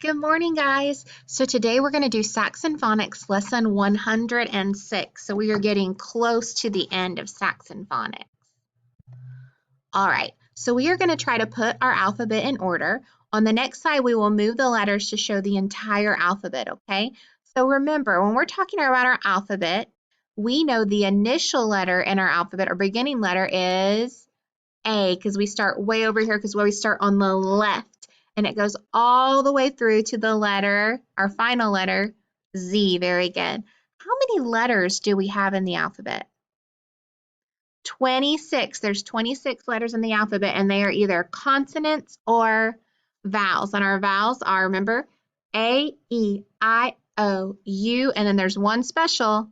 Good morning, guys. So today we're going to do Saxon Phonics lesson 106. So we are getting close to the end of Saxon Phonics. All right, so we are going to try to put our alphabet in order. On the next slide, we will move the letters to show the entire alphabet, okay? So remember, when we're talking about our alphabet, we know the initial letter in our alphabet or beginning letter is A, because we start way over here because we start on the left. And it goes all the way through to the letter, our final letter, Z. Very good. How many letters do we have in the alphabet? 26. There's 26 letters in the alphabet, and they are either consonants or vowels. And our vowels are, remember, A, E, I, O, U, and then there's one special,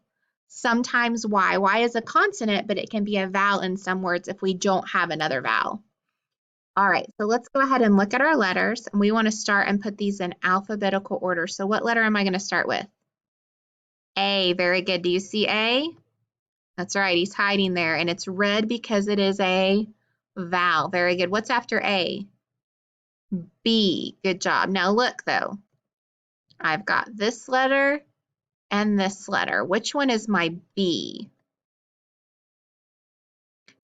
sometimes Y. Y is a consonant, but it can be a vowel in some words if we don't have another vowel. All right, so let's go ahead and look at our letters. And we want to start and put these in alphabetical order. So what letter am I going to start with? A, very good. Do you see A? That's right, he's hiding there. And it's red because it is a vowel. Very good. What's after A? B, good job. Now look though, I've got this letter and this letter. Which one is my B?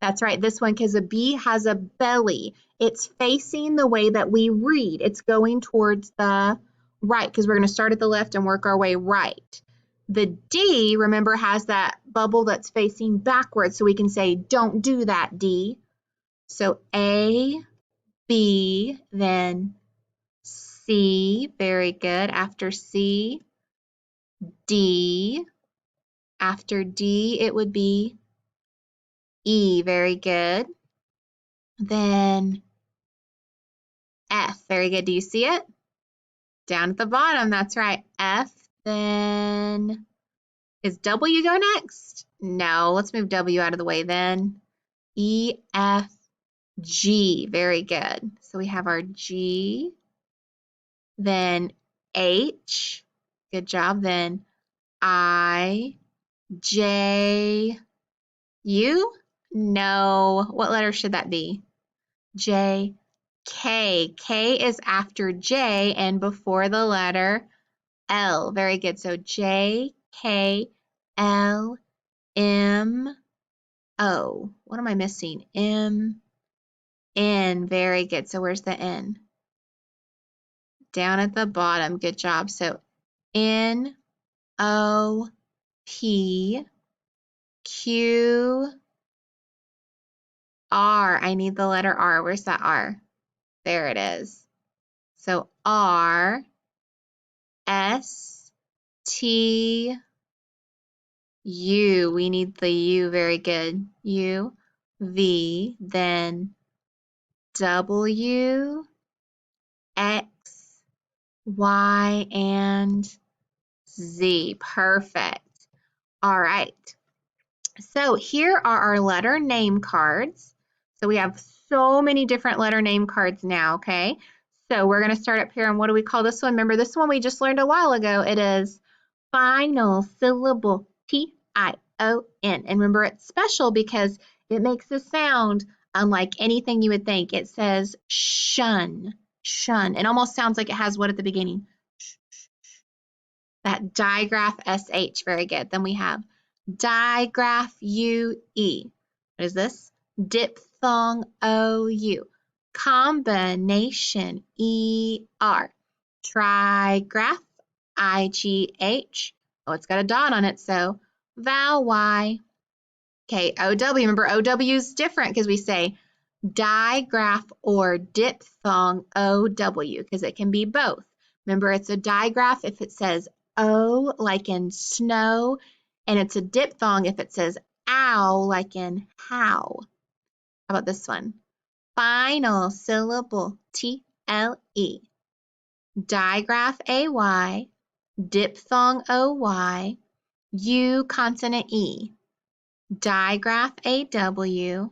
That's right, this one, because a B has a belly. It's facing the way that we read. It's going towards the right, because we're going to start at the left and work our way right. The D, remember, has that bubble that's facing backwards, so we can say, don't do that, D. So A, B, then C, very good. After C, D. After D, it would be E, very good. Then F, very good. Do you see it? Down at the bottom, that's right. F, then is W go next? No, let's move W out of the way then. E, F, G, very good. So we have our G, then H, good job. Then I, J, U? No, what letter should that be? J, K. K is after J and before the letter L. Very good. So J, K, L, M, O. What am I missing? M, N. Very good. So where's the N? Down at the bottom. Good job. So N, O, P, Q, R. I need the letter R. Where's that R? There it is. So R, S, T, U. We need the U. Very good. U, V, then W, X, Y, and Z. Perfect. All right. So here are our letter name cards. So we have so many different letter name cards now, okay? So we're going to start up here, and what do we call this one? Remember, this one we just learned a while ago. It is final syllable T-I-O-N. And remember, it's special because it makes a sound unlike anything you would think. It says shun, shun. It almost sounds like it has what at the beginning? That digraph S-H. Very good. Then we have digraph U-E. What is this? Diphthong O-U. Combination E-R. Trigraph I-G-H. Oh, it's got a dot on it, so vowel Y. Okay, O-W. Remember, O-W is different because we say digraph or diphthong O-W because it can be both. Remember, it's a digraph if it says O, like in snow, and it's a diphthong if it says ow, like in how. How about this one? Final syllable T-L-E. Digraph A-Y, diphthong O-Y, U consonant E. Digraph A-W,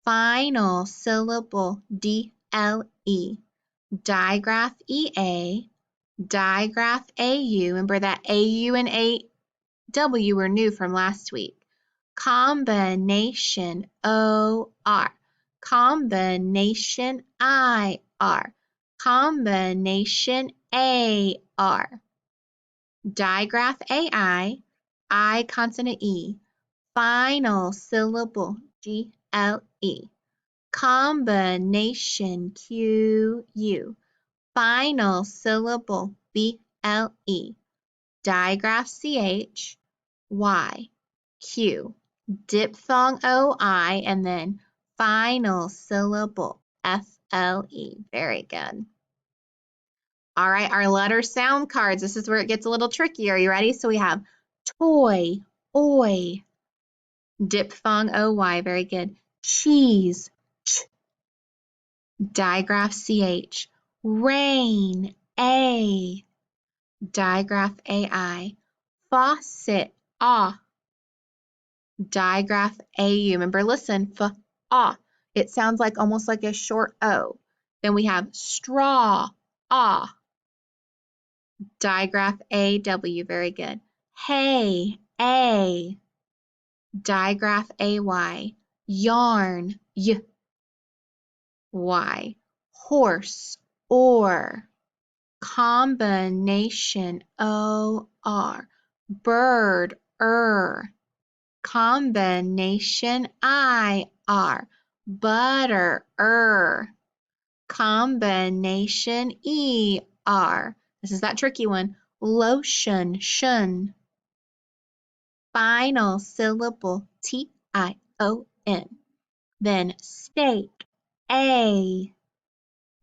final syllable D-L-E. Digraph E-A, digraph A-U. Remember that A-U and A-W were new from last week. Combination O-R. Combination I-R. Combination AR. Digraph AI, I consonant E. Final syllable GLE. Combination QU. Final syllable BLE. Digraph CH, Y, Q. Diphthong OI, and then final syllable FLE. Very good. All right, our letter sound cards. This is where it gets a little tricky. Are you ready? So we have toy, oi. Diphthong OY, very good. Cheese, ch. Digraph CH. Rain, A. Digraph AI. Faucet, ah. Digraph AU. Remember, listen, ah. It sounds like almost like a short O. Then we have straw, ah. Digraph AW, very good. Hey, A. Digraph AY. Yarn, Y. Horse, or. Combination, OR. Bird, Combination, IR. Butter, Combination, ER. This is that tricky one. Lotion, shun. Final syllable, TION. Then steak, A.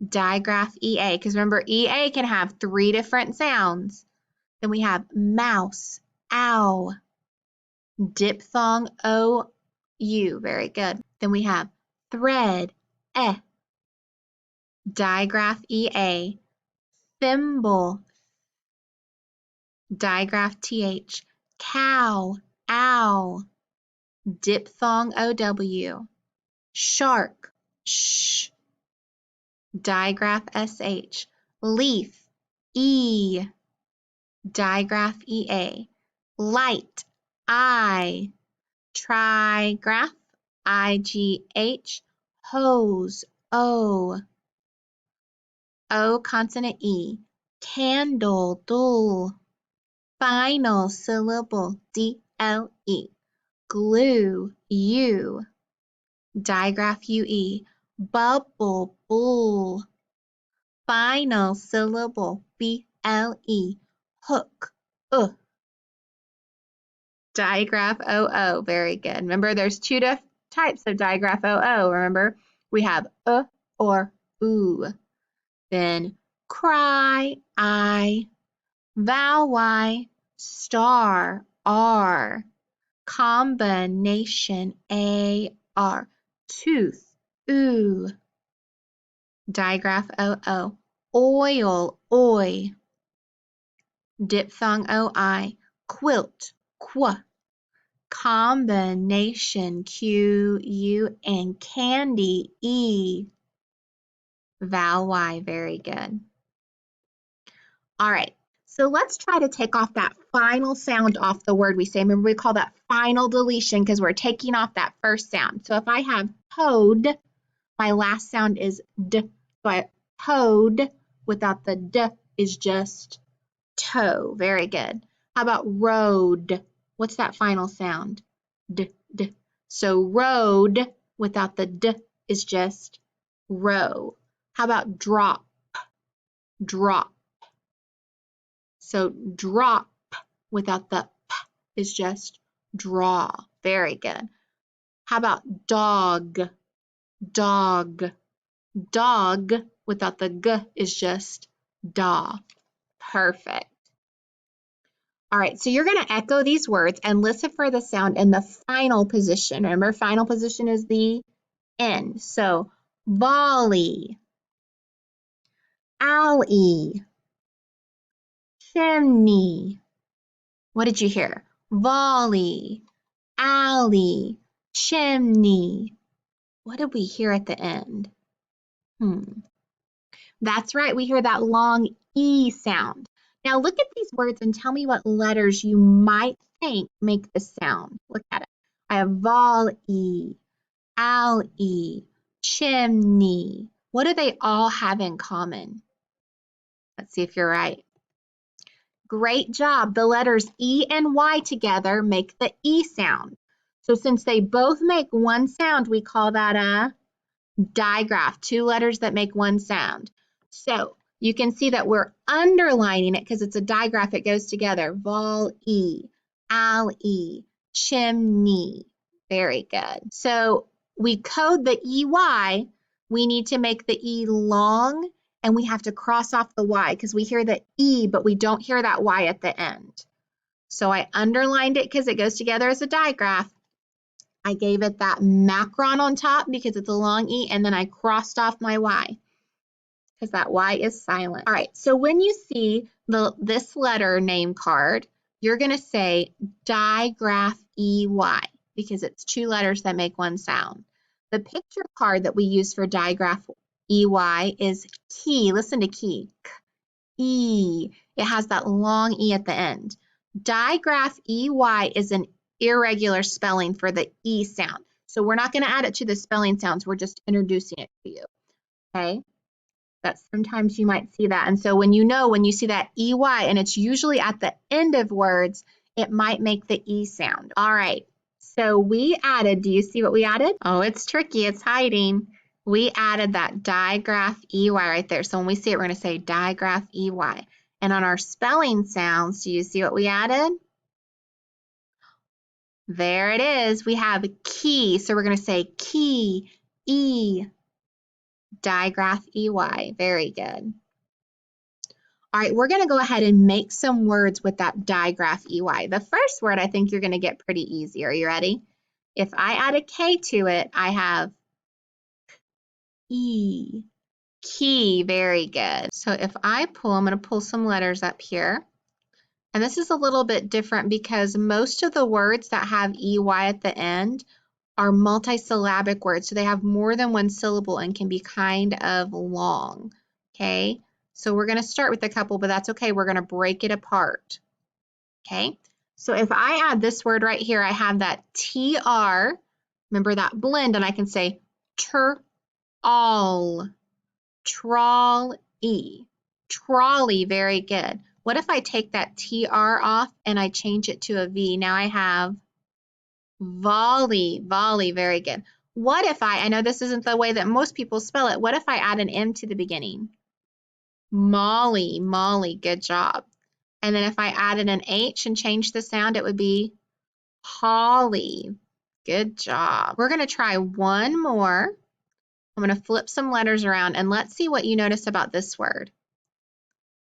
Digraph EA, because remember, EA can have 3 different sounds. Then we have mouse, ow. Diphthong OU, very good. Then we have thread, Digraph EA. Thimble, Digraph TH. Cow, ow. Diphthong OW. Shark, sh. Digraph SH. Leaf, E. Digraph EA. Light, I. Trigraph, IGH. Hose, O. O consonant E. Candle, dull. Final syllable, DLE. Glue, U. Digraph UE. Bubble, bull. Final syllable, BLE. Hook, Digraph OO, very good. Remember, there's 2 types of digraph OO. Remember, we have or oo. Then cry, I. Vowel Y. Star, R. Combination, AR. Tooth, oo. Digraph OO. Oil, oi. Diphthong OI. Quilt, qu. Combination, QU. And candy, E. Vowel Y, very good. All right, so let's try to take off that final sound off the word we say. Remember, we call that final deletion because we're taking off that first sound. So if I have toad, my last sound is D. So toad without the D is just toe. Very good. How about road? What's that final sound? D, D. So road without the D is just row. How about drop? Drop. So drop without the P is just draw. Very good. How about dog? Dog. Dog without the G is just daw. Perfect. All right, so you're going to echo these words and listen for the sound in the final position. Remember, final position is the end. So volley, alley, chimney. What did you hear? Volley, alley, chimney. What did we hear at the end? That's right, we hear that long E sound. Now look at these words and tell me what letters you might think make the sound. Look at it. I have volley, alley, chimney. What do they all have in common? Let's see if you're right. Great job. The letters E and Y together make the E sound. So since they both make one sound, we call that a digraph, two letters that make one sound. So you can see that we're underlining it because it's a digraph. It goes together. Vol-E, al-E, chimney. Very good. So we code the EY. We need to make the E long, and we have to cross off the Y because we hear the E, but we don't hear that Y at the end. So I underlined it because it goes together as a digraph. I gave it that macron on top because it's a long E, and then I crossed off my Y because that Y is silent. All right, so when you see this letter name card, you're going to say digraph EY because it's two letters that make one sound. The picture card that we use for digraph EY is key. Listen to key. E. It has that long E at the end. Digraph EY is an irregular spelling for the E sound. So we're not going to add it to the spelling sounds. We're just introducing it to you. Okay? That sometimes you might see that. And so when you see that EY and it's usually at the end of words, it might make the E sound. All right. So we added, do you see what we added? Oh, it's tricky. It's hiding. We added that digraph EY right there. So when we see it, we're going to say digraph EY. And on our spelling sounds, do you see what we added? There it is. We have key. So we're going to say key, E, digraph EY. Very good. All right, we're going to go ahead and make some words with that digraph EY. The first word I think you're going to get pretty easy. Are you ready? If I add a K to it, I have E, key. Very good. So if I pull, I'm going to pull some letters up here. And this is a little bit different because most of the words that have EY at the end are multisyllabic words. So they have more than one syllable and can be kind of long. Okay, so we're going to start with a couple, but that's okay. We're going to break it apart. Okay, so if I add this word right here, I have that TR. Remember that blend, and I can say all, trolley, trolley. Very good. What if I take that TR off and I change it to a V? Now I have volley, volley. Very good. What if I know this isn't the way that most people spell it. What if I add an M to the beginning? Molly, Molly. Good job. And then if I added an H and changed the sound, it would be Holly. Good job. We're going to try one more. I'm going to flip some letters around and let's see what you notice about this word.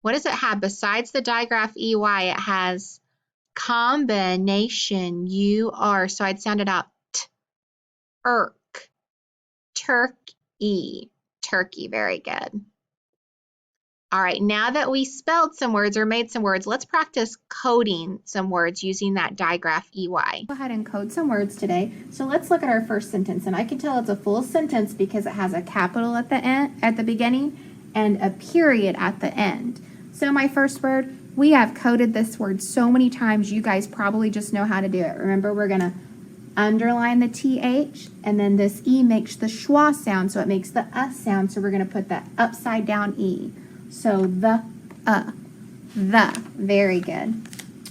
What does it have? Besides the digraph EY, it has combination UR. So I'd sound it out turkey, turkey. Very good. All right, now that we spelled some words or made some words, let's practice coding some words using that digraph EY. Go ahead and code some words today. So let's look at our first sentence, and I can tell it's a full sentence because it has a capital at the end, at the beginning, and a period at the end. So my first word, we have coded this word so many times, you guys probably just know how to do it. Remember, we're gonna underline the TH, and then this E makes the schwa sound, so it makes the sound, so we're gonna put that upside down E. So the. Very good.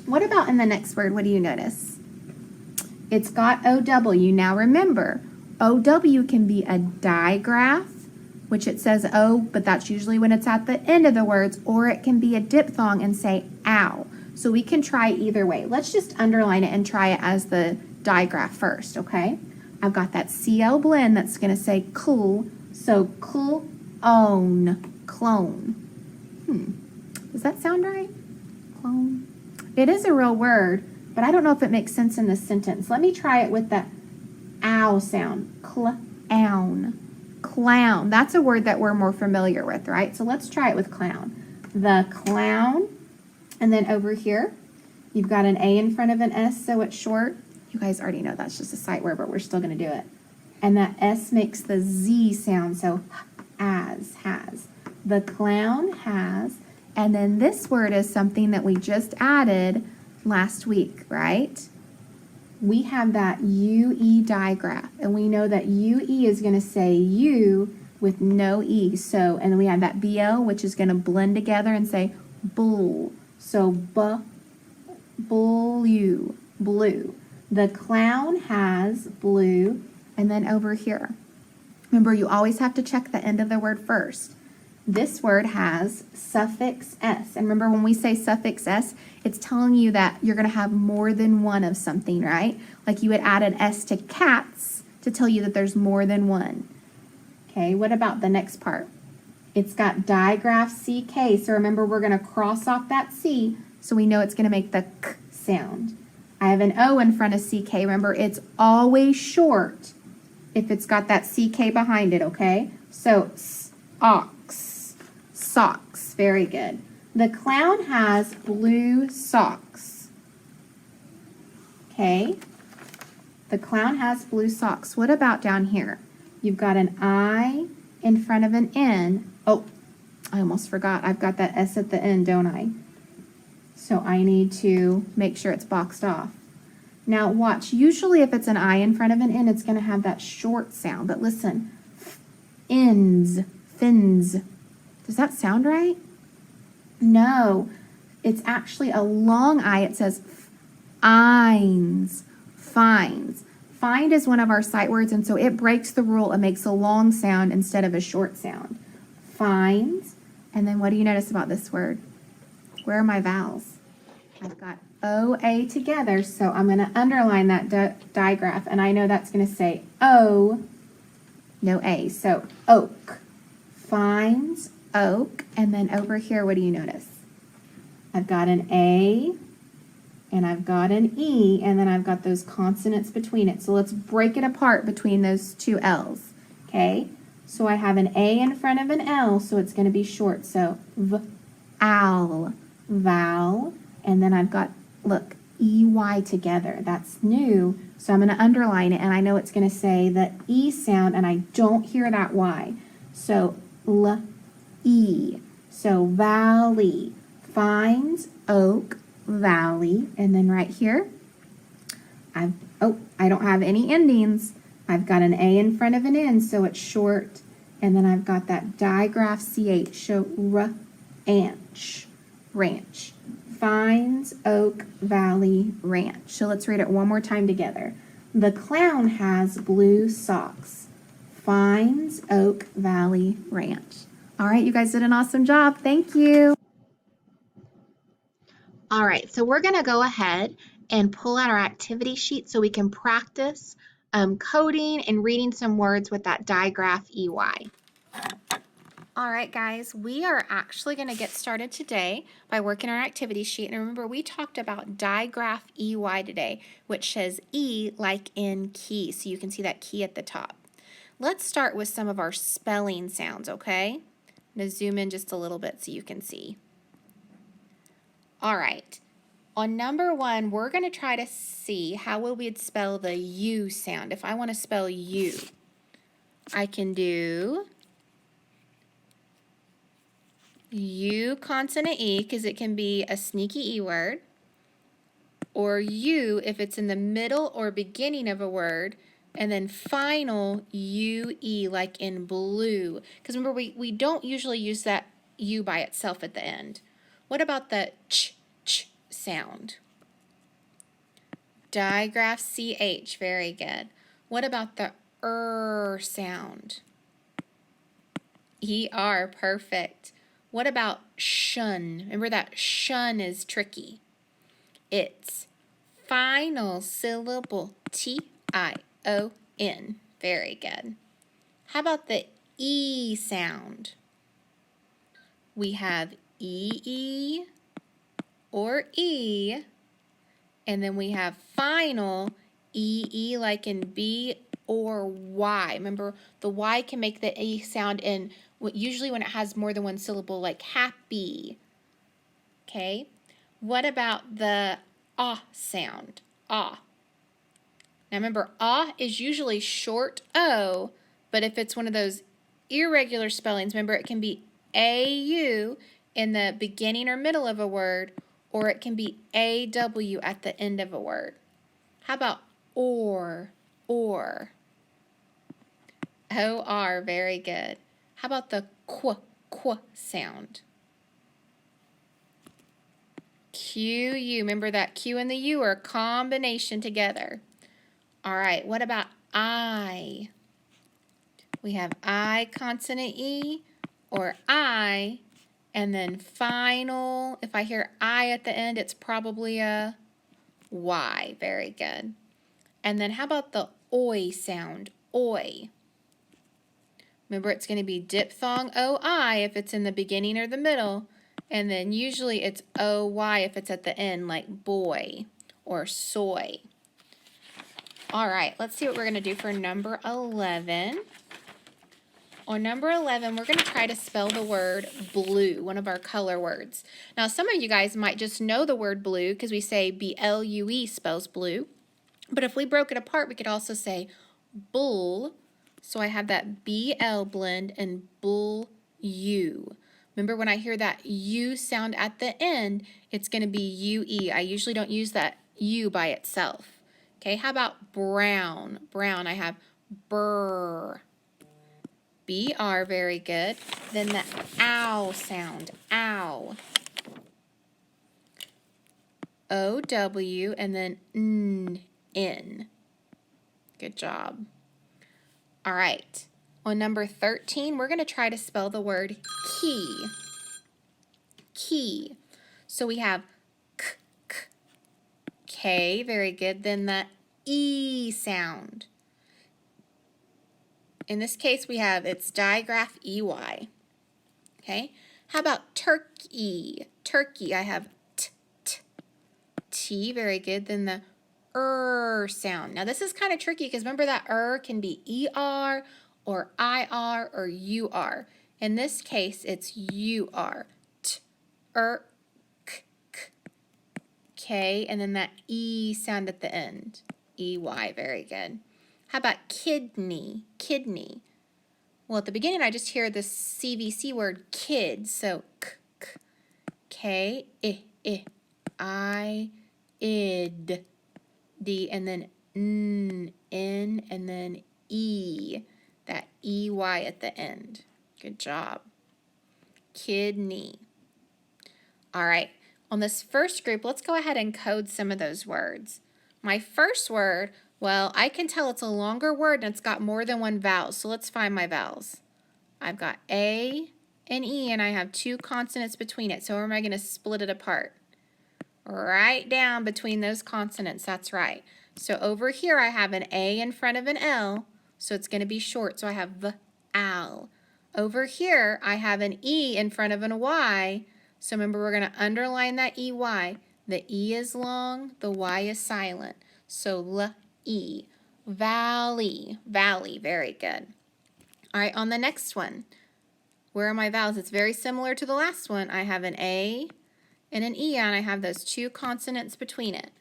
What about in the next word? What do you notice? It's got OW. Now remember, OW can be a digraph, which it says O, but that's usually when it's at the end of the words, or it can be a diphthong and say ow. So we can try either way. Let's just underline it and try it as the digraph first, okay? I've got that CL blend that's going to say cool, so clone, clone. Does that sound right? Clone. It is a real word, but I don't know if it makes sense in this sentence. Let me try it with the ow sound. Clown. Clown. That's a word that we're more familiar with, right? So let's try it with clown. The clown. And then over here, you've got an A in front of an S, so it's short. You guys already know that's just a sight word, but we're still going to do it. And that S makes the Z sound, so has. The clown has, and then this word is something that we just added last week, right? We have that UE digraph, and we know that UE is going to say you, with no E. So, and then we have that BL, which is going to blend together and say bull. So, blue, blue. The clown has blue. And then over here, remember, you always have to check the end of the word first. This word has suffix S. And remember, when we say suffix S, it's telling you that you're going to have more than one of something, right? Like you would add an S to cats to tell you that there's more than one. Okay, what about the next part? It's got digraph CK. So remember, we're going to cross off that C so we know it's going to make the K sound. I have an O in front of CK. Remember, it's always short if it's got that CK behind it, okay? So, ox, socks, very good. The clown has blue socks. Okay, the clown has blue socks. What about down here? You've got an I in front of an N. Oh, I almost forgot. I've got that S at the end, don't I? So I need to make sure it's boxed off. Now watch, usually if it's an I in front of an N, it's going to have that short sound. But listen, ins, fins. Does that sound right? No, it's actually a long I. It says eins, finds. Find is one of our sight words, and so it breaks the rule and makes a long sound instead of a short sound. Finds. And then what do you notice about this word? Where are my vowels? I've got O-A together, so I'm going to underline that digraph, and I know that's going to say O, no A. So oak, finds, oak, and then over here, what do you notice? I've got an A, and I've got an E, and then I've got those consonants between it. So let's break it apart between those two L's, okay? So I have an A in front of an L, so it's going to be short. So v-al, val, and then I've got, look, E-Y together. That's new, so I'm going to underline it, and I know it's going to say the E sound, and I don't hear that Y. So L-E. So valley, finds, oak, valley, and then right here, I don't have any endings. I've got an A in front of an N, so it's short, and then I've got that digraph CH, so ranch, ranch. Finds, oak, valley, ranch. So let's read it one more time together. The clown has blue socks. Finds, oak, valley, ranch. All right, you guys did an awesome job. Thank you. All right, so we're going to go ahead and pull out our activity sheet so we can practice coding and reading some words with that digraph EY. All right, guys, we are actually going to get started today by working our activity sheet. And remember, we talked about digraph EY today, which says E like in key. So you can see that key at the top. Let's start with some of our spelling sounds, okay? I'm going to zoom in just a little bit so you can see. All right. On number 1, we're going to try to see how we'd spell the U sound. If I want to spell U, I can do U consonant E because it can be a sneaky E word, or U if it's in the middle or beginning of a word, and then final UE like in blue. Because remember, we don't usually use that U by itself at the end. What about the ch sound? Digraph CH, very good. What about the sound? ER, perfect. What about shun? Remember that shun is tricky. It's final syllable T-I-O-N. Very good. How about the E sound? We have E-E or E, and then we have final E-E like in B or Y. Remember, the Y can make the E sound in usually when it has more than one syllable, like happy. Okay? What about the ah sound? Ah. Now remember, ah is usually short O, but if it's one of those irregular spellings, remember it can be A-U in the beginning or middle of a word, or it can be A-W at the end of a word. How about or? O-R, very good. How about the qu sound? Q-U. Remember that Q and the U are a combination together. All right, what about I? We have I consonant E or I, and then final. If I hear I at the end, it's probably a Y. Very good. And then how about the oi sound? Oi. Remember, it's going to be diphthong OI if it's in the beginning or the middle, and then usually it's OY if it's at the end, like boy or soy. All right, let's see what we're going to do for number 11. On number 11, we're going to try to spell the word blue, one of our color words. Now, some of you guys might just know the word blue because we say B-L-U-E spells blue. But if we broke it apart, we could also say bull. So I have that BL blend and bull U. Remember, when I hear that U sound at the end, it's going to be UE. I usually don't use that U by itself. Okay, how about brown? Brown, I have burr. BR, very good. Then the ow sound, ow. OW, and then N. Good job. All right, on number 13, we're going to try to spell the word key. Key. So we have K, very good. Then the E sound. In this case, we have its digraph EY. Okay, how about turkey? Turkey, I have T, very good. Then the sound. Now this is kind of tricky because remember that can be ER or IR or UR. In this case, it's UR. K, and then that E sound at the end. EY, very good. How about kidney? Kidney. Well, at the beginning, I just hear the CVC word kid, so K, I, id, D, and then N, and then E, that EY at the end. Good job. Kidney. All right, on this first group, let's go ahead and code some of those words. My first word, well, I can tell it's a longer word and it's got more than one vowel, so let's find my vowels. I've got A and E, and I have two consonants between it, so where am I going to split it apart? Right down between those consonants, that's right. So over here I have an A in front of an L, so it's going to be short, so I have V-al. Over here I have an E in front of an Y, so remember we're going to underline that EY. The E is long, the Y is silent, so L-E. Valley, valley, very good. All right, on the next one, where are my vowels? It's very similar to the last one. I have an A and an E, and I have those two consonants between it.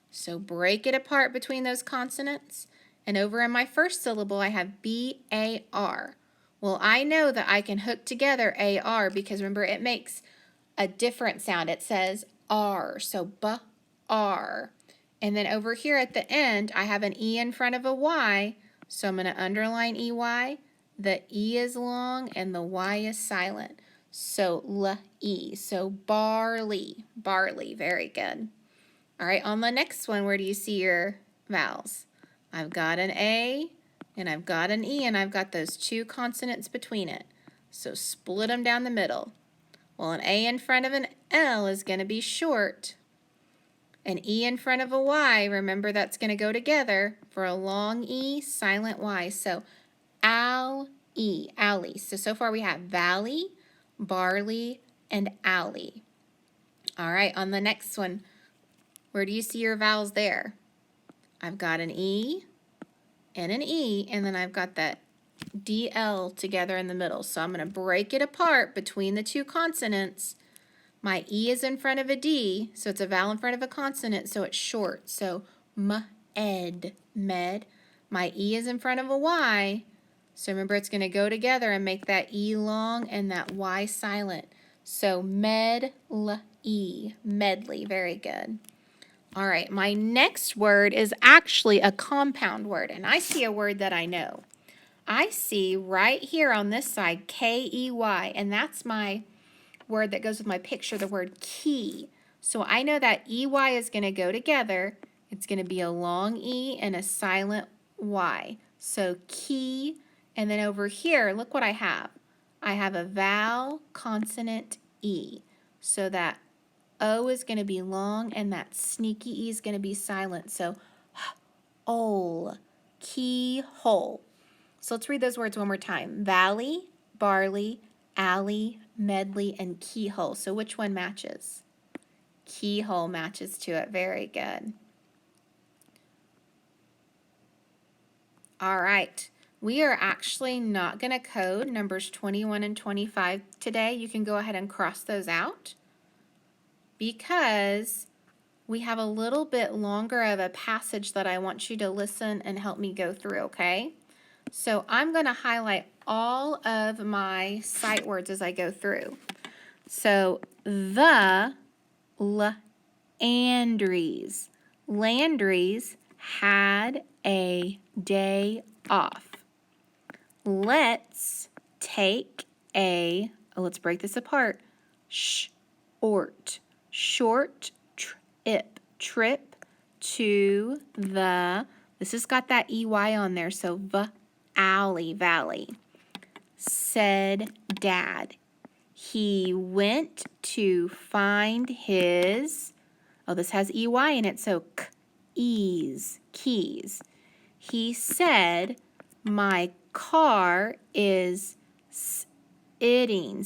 So break it apart between those consonants, and over in my first syllable, I have B-A-R. Well, I know that I can hook together A-R because remember, it makes a different sound. It says R, so B-R. And then over here at the end, I have an E in front of a Y, so I'm going to underline EY. The E is long and the Y is silent. So L-E, so barley, barley, very good. All right, on the next one, where do you see your vowels? I've got an A and I've got an E, and I've got those two consonants between it. So split them down the middle. Well, an A in front of an L is going to be short. An E in front of a Y, remember that's going to go together for a long E, silent Y. So al-E, alley. So far we have valley, barley, and alley. All right, on the next one, where do you see your vowels there? I've got an E, and then I've got that DL together in the middle. So I'm going to break it apart between the two consonants. My E is in front of a D, so it's a vowel in front of a consonant, so it's short. So med, med. My E is in front of a Y, so remember it's going to go together and make that E long and that Y silent. So med-le, medley, very good. All right, my next word is actually a compound word, and I see a word that I know. I see right here on this side, K-E-Y, and that's my word that goes with my picture, the word key. So I know that E-Y is going to go together. It's going to be a long E and a silent Y. So key, and then over here, look what I have. I have a vowel, consonant, E. So that O is going to be long and that sneaky E is going to be silent. So ole, keyhole. So let's read those words one more time. Valley, barley, alley, medley, and keyhole. So which one matches? Keyhole matches to it. Very good. All right. We are actually not going to code numbers 21 and 25 today. You can go ahead and cross those out because we have a little bit longer of a passage that I want you to listen and help me go through, okay? So I'm going to highlight all of my sight words as I go through. So the Landrys. Landrys had a day off. Let's take a, let's break this apart. Short trip to the, this has got that EY on there, so valley. Said Dad. He went to find his, oh, this has EY in it, so keys. He said, my car is sitting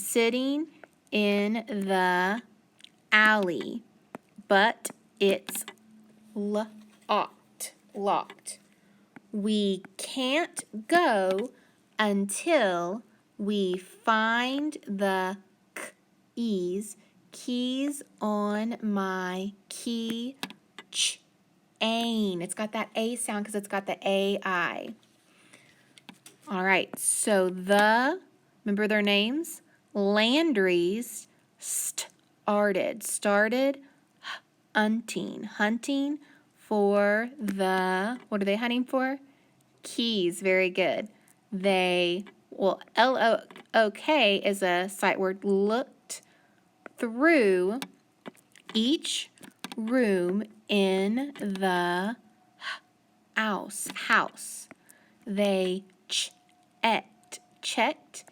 in the alley, but it's locked. We can't go until we find the keys on my key chain. It's got that A sound because it's got the AI. All right, so remember their names? Landrys started hunting for the, what are they hunting for? Keys, very good. L-O-O-K is a sight word, looked through each room in the house. They checked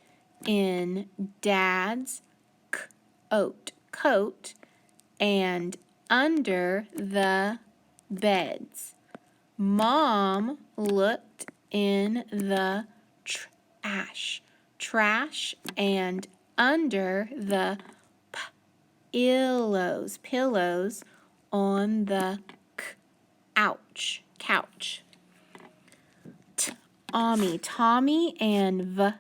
in Dad's coat and under the beds. Mom looked in the trash and under the pillows on the couch. Tommy and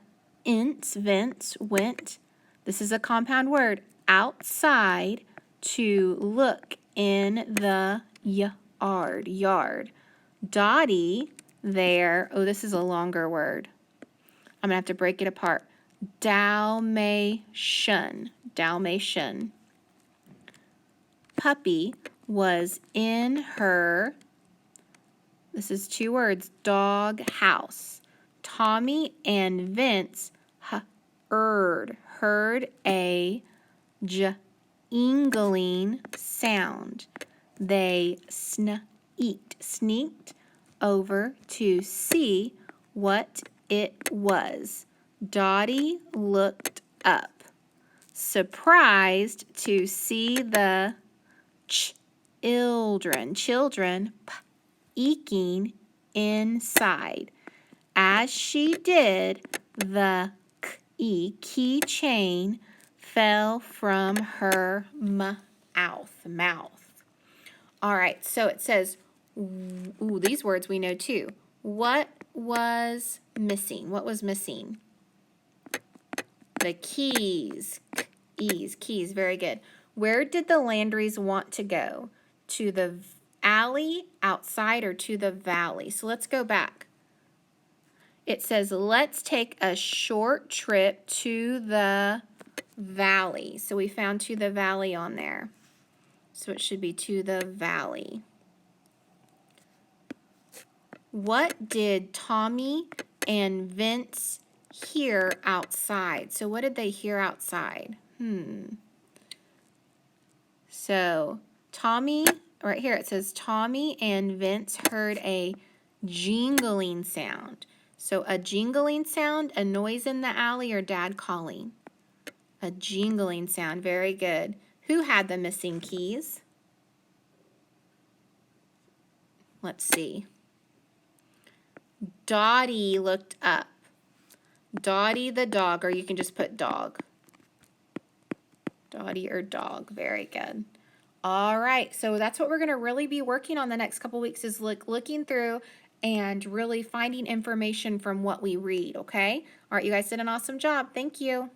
Vince went, this is a compound word, outside to look in the yard. Dottie there, oh, this is a longer word. I'm going to have to break it apart. Dalmatian. Puppy was in her, this is two words, dog house. Tommy and Vince heard a jingling sound. They sneaked over to see what it was. Dottie looked up, surprised to see the children eking inside. As she did, the keychain fell from her mouth. All right, so it says, ooh, these words we know too. What was missing? The keys. Keys, very good. Where did the Landrys want to go? To the alley, outside, or to the valley? So let's go back. It says, let's take a short trip to the valley. So we found to the valley on there. So it should be to the valley. What did Tommy and Vince hear outside. So what did they hear outside? So Tommy, right here it says Tommy and Vince heard a jingling sound. So a jingling sound, a noise in the alley, or Dad calling? A jingling sound. Very good. Who had the missing keys? Let's see. Dottie looked up. Dottie the dog, or you can just put dog. Dottie or dog. Very good. All right, so that's what we're going to really be working on the next couple weeks, is looking through and really finding information from what we read, okay? All right, you guys did an awesome job. Thank you.